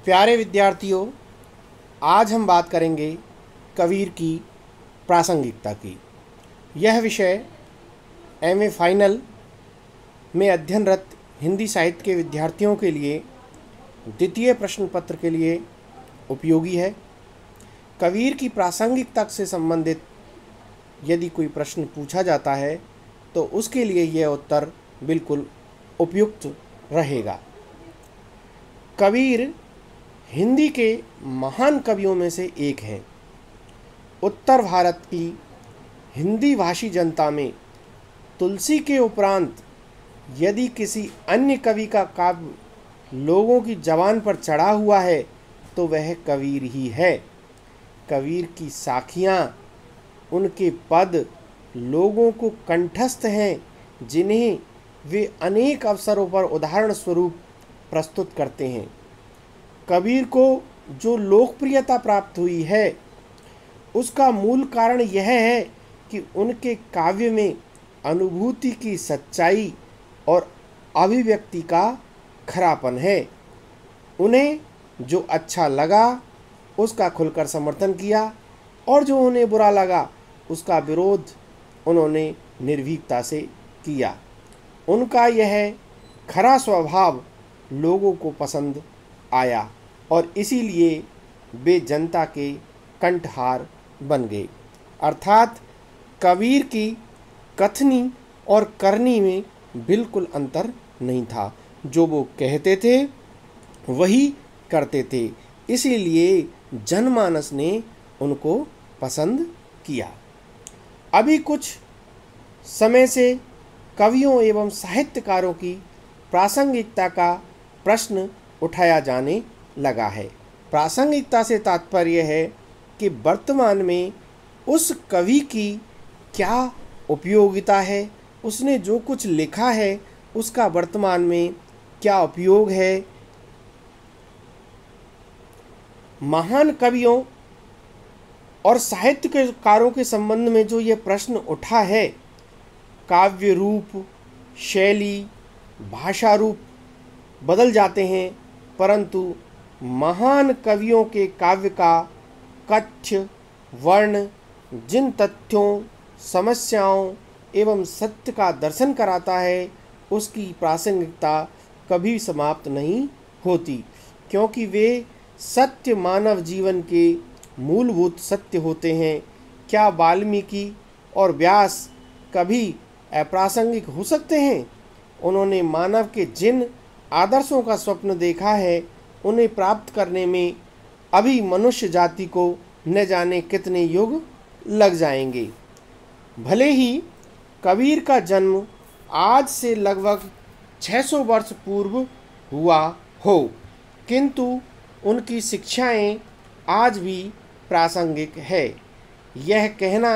प्यारे विद्यार्थियों, आज हम बात करेंगे कबीर की प्रासंगिकता की। यह विषय एमए फाइनल में अध्ययनरत हिंदी साहित्य के विद्यार्थियों के लिए द्वितीय प्रश्न पत्र के लिए उपयोगी है। कबीर की प्रासंगिकता से संबंधित यदि कोई प्रश्न पूछा जाता है तो उसके लिए यह उत्तर बिल्कुल उपयुक्त रहेगा। कबीर हिंदी के महान कवियों में से एक हैं। उत्तर भारत की हिंदी भाषी जनता में तुलसी के उपरांत यदि किसी अन्य कवि का काव्य लोगों की जबान पर चढ़ा हुआ है तो वह कबीर ही है। कबीर की साखियाँ, उनके पद लोगों को कंठस्थ हैं, जिन्हें वे अनेक अवसरों पर उदाहरण स्वरूप प्रस्तुत करते हैं। कबीर को जो लोकप्रियता प्राप्त हुई है उसका मूल कारण यह है कि उनके काव्य में अनुभूति की सच्चाई और अभिव्यक्ति का खरापन है। उन्हें जो अच्छा लगा उसका खुलकर समर्थन किया और जो उन्हें बुरा लगा उसका विरोध उन्होंने निर्भीकता से किया। उनका यह खरा स्वभाव लोगों को पसंद आया और इसीलिए वे जनता के कंठहार बन गए। अर्थात कबीर की कथनी और करनी में बिल्कुल अंतर नहीं था। जो वो कहते थे वही करते थे, इसीलिए जनमानस ने उनको पसंद किया। अभी कुछ समय से कवियों एवं साहित्यकारों की प्रासंगिकता का प्रश्न उठाया जाने लगा है। प्रासंगिकता से तात्पर्य है कि वर्तमान में उस कवि की क्या उपयोगिता है, उसने जो कुछ लिखा है उसका वर्तमान में क्या उपयोग है। महान कवियों और साहित्यकारों के संबंध में जो ये प्रश्न उठा है, काव्य रूप, शैली, भाषा रूप बदल जाते हैं, परंतु महान कवियों के काव्य का कथ्य वर्ण जिन तथ्यों, समस्याओं एवं सत्य का दर्शन कराता है उसकी प्रासंगिकता कभी समाप्त नहीं होती, क्योंकि वे सत्य मानव जीवन के मूलभूत सत्य होते हैं। क्या वाल्मीकि और व्यास कभी अप्रासंगिक हो सकते हैं? उन्होंने मानव के जिन आदर्शों का स्वप्न देखा है उन्हें प्राप्त करने में अभी मनुष्य जाति को न जाने कितने युग लग जाएंगे। भले ही कबीर का जन्म आज से लगभग 600 वर्ष पूर्व हुआ हो, किंतु उनकी शिक्षाएं आज भी प्रासंगिक है। यह कहना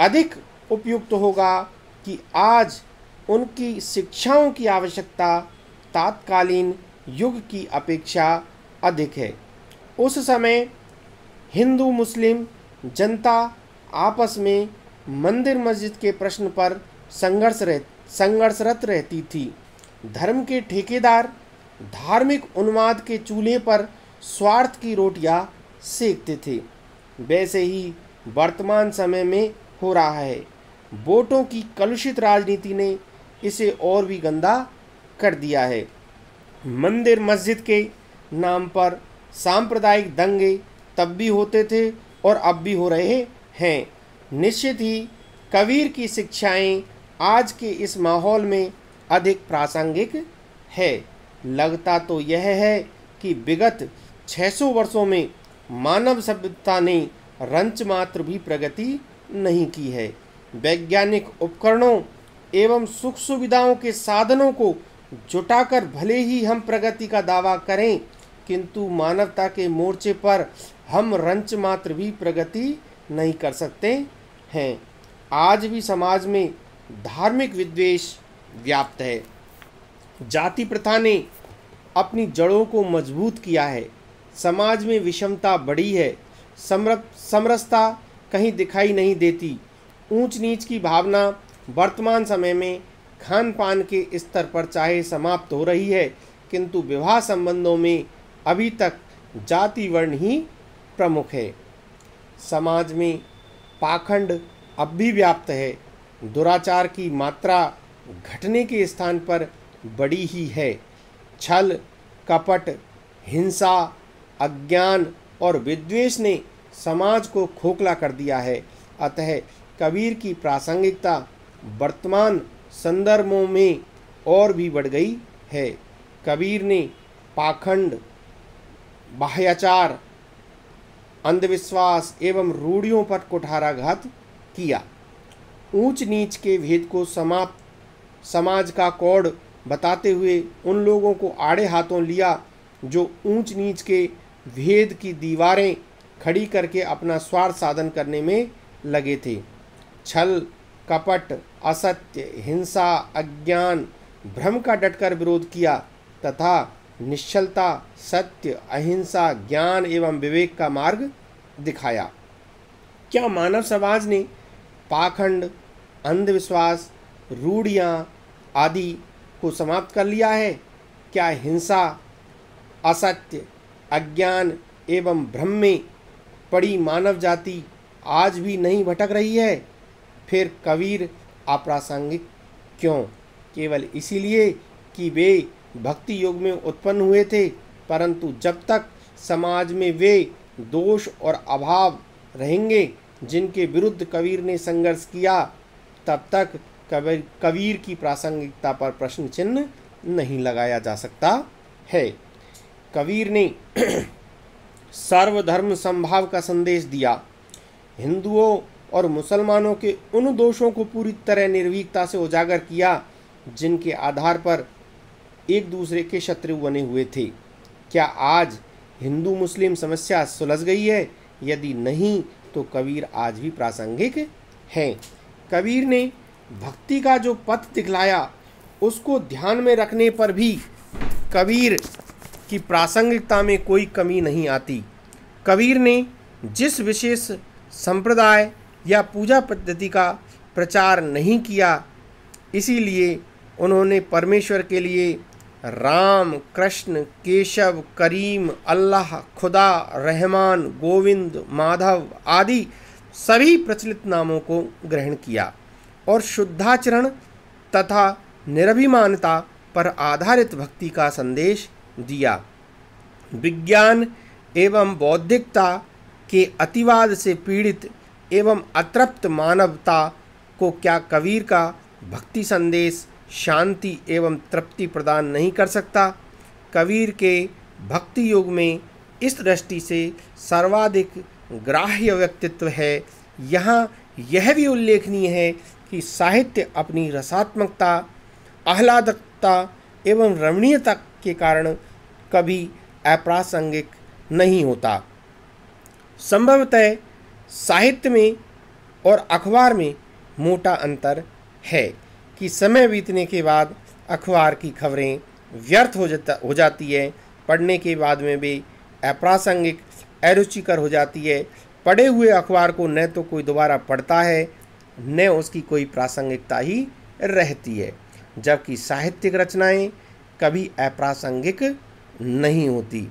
अधिक उपयुक्त होगा कि आज उनकी शिक्षाओं की आवश्यकता तात्कालीन युग की अपेक्षा अधिक है। उस समय हिंदू मुस्लिम जनता आपस में मंदिर मस्जिद के प्रश्न पर संघर्षरत रहती थी। धर्म के ठेकेदार धार्मिक उन्माद के चूल्हे पर स्वार्थ की रोटियां सेकते थे। वैसे ही वर्तमान समय में हो रहा है। वोटों की कलुषित राजनीति ने इसे और भी गंदा कर दिया है। मंदिर मस्जिद के नाम पर सांप्रदायिक दंगे तब भी होते थे और अब भी हो रहे हैं। निश्चित ही कबीर की शिक्षाएं आज के इस माहौल में अधिक प्रासंगिक है। लगता तो यह है कि विगत 600 वर्षों में मानव सभ्यता ने रंच मात्र भी प्रगति नहीं की है। वैज्ञानिक उपकरणों एवं सुख सुविधाओं के साधनों को जुटाकर भले ही हम प्रगति का दावा करें, किंतु मानवता के मोर्चे पर हम रंच मात्र भी प्रगति नहीं कर सकते हैं। आज भी समाज में धार्मिक विद्वेष व्याप्त है। जाति प्रथा ने अपनी जड़ों को मजबूत किया है। समाज में विषमता बढ़ी है। समरसता कहीं दिखाई नहीं देती। ऊंच नीच की भावना वर्तमान समय में खान पान के स्तर पर चाहे समाप्त हो रही है, किंतु विवाह संबंधों में अभी तक जाति वर्ण ही प्रमुख है। समाज में पाखंड अब भी व्याप्त है। दुराचार की मात्रा घटने के स्थान पर बड़ी ही है। छल, कपट, हिंसा, अज्ञान और विद्वेष ने समाज को खोखला कर दिया है। अतः कबीर की प्रासंगिकता वर्तमान संदर्भों में और भी बढ़ गई है। कबीर ने पाखंड, बाह्याचार, अंधविश्वास एवं रूढ़ियों पर कुठाराघात किया। ऊंच नीच के भेद को समाज का कोड बताते हुए उन लोगों को आड़े हाथों लिया जो ऊंच नीच के भेद की दीवारें खड़ी करके अपना स्वार्थ साधन करने में लगे थे। छल, कपट, असत्य, हिंसा, अज्ञान, भ्रम का डटकर विरोध किया तथा निश्चलता, सत्य, अहिंसा, ज्ञान एवं विवेक का मार्ग दिखाया। क्या मानव समाज ने पाखंड, अंधविश्वास, रूढ़ियाँ आदि को समाप्त कर लिया है? क्या हिंसा, असत्य, अज्ञान एवं भ्रम में पड़ी मानव जाति आज भी नहीं भटक रही है? फिर कबीर अप्रासंगिक क्यों? केवल इसीलिए कि वे भक्ति युग में उत्पन्न हुए थे, परंतु जब तक समाज में वे दोष और अभाव रहेंगे जिनके विरुद्ध कबीर ने संघर्ष किया, तब तक कबीर की प्रासंगिकता पर प्रश्न चिन्ह नहीं लगाया जा सकता है। कबीर ने सर्वधर्म समभाव का संदेश दिया। हिंदुओं और मुसलमानों के उन दोषों को पूरी तरह निर्भीकता से उजागर किया जिनके आधार पर एक दूसरे के शत्रु बने हुए थे। क्या आज हिंदू मुस्लिम समस्या सुलझ गई है? यदि नहीं तो कबीर आज भी प्रासंगिक है। कबीर ने भक्ति का जो पथ दिखलाया उसको ध्यान में रखने पर भी कबीर की प्रासंगिकता में कोई कमी नहीं आती। कबीर ने जिस विशेष संप्रदाय या पूजा पद्धति का प्रचार नहीं किया, इसीलिए उन्होंने परमेश्वर के लिए राम, कृष्ण, केशव, करीम, अल्लाह, खुदा, रहमान, गोविंद, माधव आदि सभी प्रचलित नामों को ग्रहण किया और शुद्धाचरण तथा निरभिमानता पर आधारित भक्ति का संदेश दिया। विज्ञान एवं बौद्धिकता के अतिवाद से पीड़ित एवं अतृप्त मानवता को क्या कबीर का भक्ति संदेश शांति एवं तृप्ति प्रदान नहीं कर सकता? कबीर के भक्ति युग में इस दृष्टि से सर्वाधिक ग्राह्य व्यक्तित्व है। यहाँ यह भी उल्लेखनीय है कि साहित्य अपनी रसात्मकता, आह्लादकता एवं रमणीयता के कारण कभी अप्रासंगिक नहीं होता। संभवतः साहित्य में और अखबार में मोटा अंतर है कि समय बीतने के बाद अखबार की खबरें व्यर्थ हो जाती है, पढ़ने के बाद में भी अप्रासंगिक, अरुचिकर हो जाती है। पढ़े हुए अखबार को न तो कोई दोबारा पढ़ता है न उसकी कोई प्रासंगिकता ही रहती है, जबकि साहित्यिक रचनाएं कभी अप्रासंगिक नहीं होती।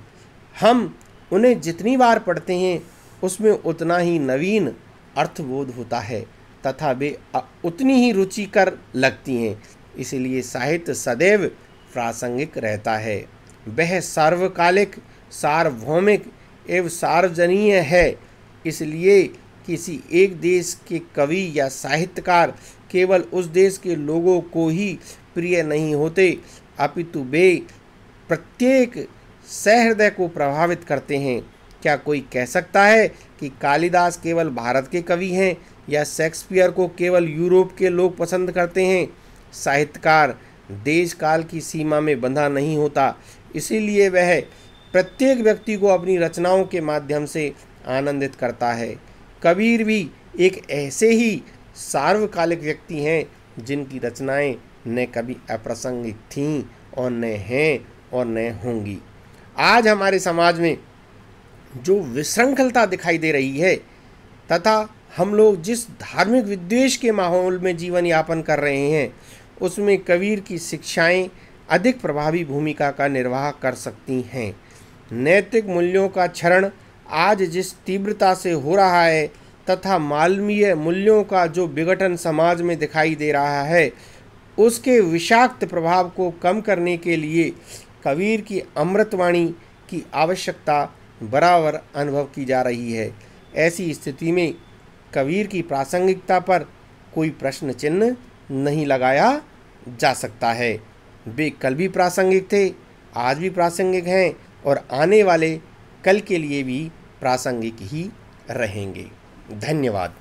हम उन्हें जितनी बार पढ़ते हैं उसमें उतना ही नवीन अर्थबोध होता है तथा वे उतनी ही रुचिकर लगती हैं। इसलिए साहित्य सदैव प्रासंगिक रहता है। वह सार्वकालिक, सार्वभौमिक एवं सार्वजनीय है। इसलिए किसी एक देश के कवि या साहित्यकार केवल उस देश के लोगों को ही प्रिय नहीं होते, अपितु वे प्रत्येक सहृदय को प्रभावित करते हैं। क्या कोई कह सकता है कि कालिदास केवल भारत के कवि हैं या शेक्सपियर को केवल यूरोप के लोग पसंद करते हैं? साहित्यकार देश काल की सीमा में बंधा नहीं होता, इसीलिए वह प्रत्येक व्यक्ति को अपनी रचनाओं के माध्यम से आनंदित करता है। कबीर भी एक ऐसे ही सार्वकालिक व्यक्ति हैं जिनकी रचनाएं न कभी अप्रासंगिक थीं और न हैं और न होंगी। आज हमारे समाज में जो विशृंखलता दिखाई दे रही है तथा हम लोग जिस धार्मिक विद्वेष के माहौल में जीवन यापन कर रहे हैं, उसमें कबीर की शिक्षाएं अधिक प्रभावी भूमिका का निर्वाह कर सकती हैं। नैतिक मूल्यों का क्षरण आज जिस तीव्रता से हो रहा है तथा मानवीय मूल्यों का जो विघटन समाज में दिखाई दे रहा है, उसके विषाक्त प्रभाव को कम करने के लिए कबीर की अमृतवाणी की आवश्यकता बराबर अनुभव की जा रही है। ऐसी स्थिति में कबीर की प्रासंगिकता पर कोई प्रश्न चिन्ह नहीं लगाया जा सकता है। वे कल भी प्रासंगिक थे, आज भी प्रासंगिक हैं और आने वाले कल के लिए भी प्रासंगिक ही रहेंगे। धन्यवाद।